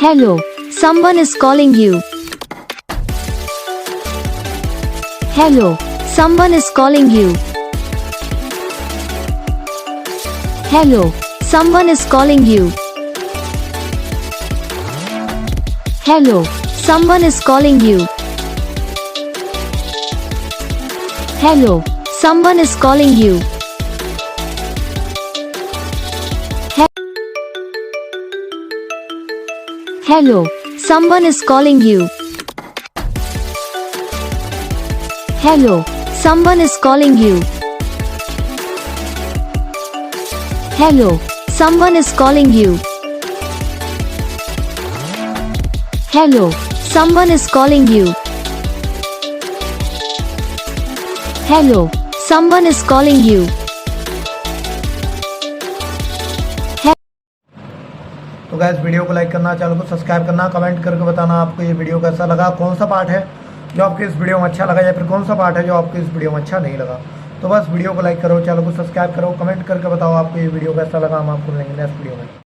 Hello, someone is calling you. Hello, someone is calling you. Hello, someone is calling you. Hello, someone is calling you. Hello, someone is calling you. Hello, someone is calling you. Hello, someone is calling you. Hello, someone is calling you. Hello, someone is calling you. Hello, someone is calling you. तो guys video को like करना, channel को subscribe करना, comment करके बताना आपको ये video कैसा लगा, कौन सा पार्ट है जो आपको इस वीडियो में अच्छा लगा या फिर कौन सा पार्ट है जो आपको इस वीडियो में अच्छा नहीं लगा। तो बस वीडियो को लाइक करो, चैनल को सब्सक्राइब करो, कमेंट करके बताओ आपको ये वीडियो कैसा लगा। हम आपको मिलेंगे नेक्स्ट वीडियो में।